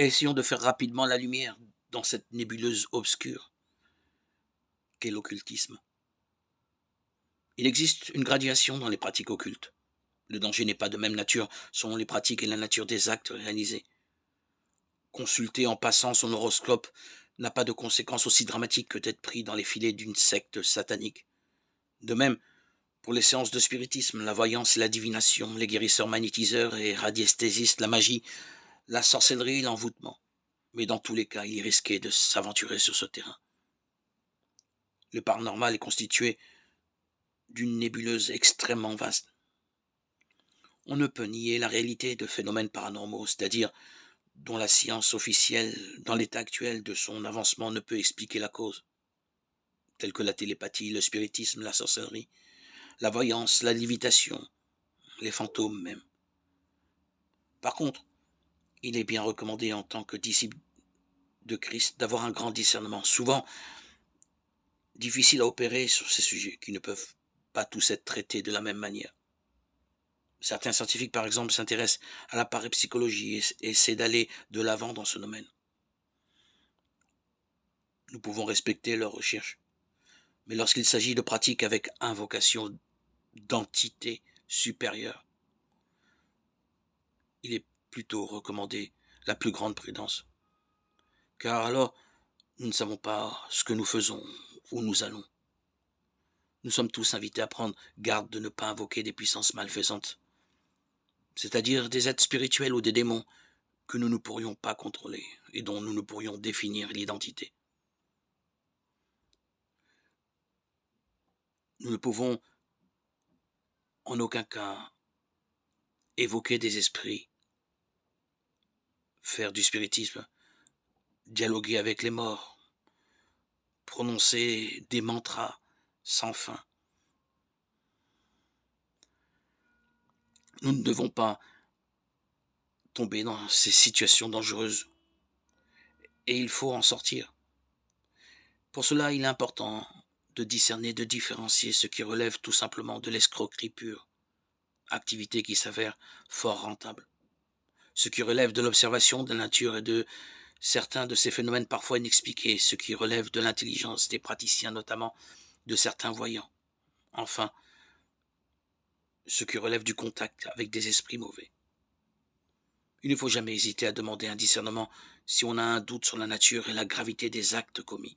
Essayons de faire rapidement la lumière dans cette nébuleuse obscure qu'est l'occultisme. Il existe une graduation dans les pratiques occultes. Le danger n'est pas de même nature selon les pratiques et la nature des actes réalisés. Consulter en passant son horoscope n'a pas de conséquences aussi dramatiques que d'être pris dans les filets d'une secte satanique. De même, pour les séances de spiritisme, la voyance et la divination, les guérisseurs magnétiseurs et radiesthésistes, la magie, la sorcellerie, l'envoûtement. Mais dans tous les cas, il est risqué de s'aventurer sur ce terrain. Le paranormal est constitué d'une nébuleuse extrêmement vaste. On ne peut nier la réalité de phénomènes paranormaux, c'est-à-dire dont la science officielle, dans l'état actuel de son avancement, ne peut expliquer la cause, tels que la télépathie, le spiritisme, la sorcellerie, la voyance, la lévitation, les fantômes même. Par contre, il est bien recommandé en tant que disciple de Christ d'avoir un grand discernement, souvent difficile à opérer sur ces sujets qui ne peuvent pas tous être traités de la même manière. Certains scientifiques, par exemple, s'intéressent à la parapsychologie et essaient d'aller de l'avant dans ce domaine. Nous pouvons respecter leurs recherches, mais lorsqu'il s'agit de pratiques avec invocation d'entités supérieures, il est plutôt recommandé la plus grande prudence. Car alors, nous ne savons pas ce que nous faisons, où nous allons. Nous sommes tous invités à prendre garde de ne pas invoquer des puissances malfaisantes, c'est-à-dire des êtres spirituels ou des démons que nous ne pourrions pas contrôler et dont nous ne pourrions définir l'identité. Nous ne pouvons en aucun cas évoquer des esprits, faire du spiritisme, dialoguer avec les morts, prononcer des mantras sans fin. Nous ne devons pas tomber dans ces situations dangereuses et il faut en sortir. Pour cela, il est important de discerner, de différencier ce qui relève tout simplement de l'escroquerie pure, activité qui s'avère fort rentable. Ce qui relève de l'observation de la nature et de certains de ces phénomènes parfois inexpliqués, ce qui relève de l'intelligence des praticiens, notamment de certains voyants. Enfin, ce qui relève du contact avec des esprits mauvais. Il ne faut jamais hésiter à demander un discernement si on a un doute sur la nature et la gravité des actes commis.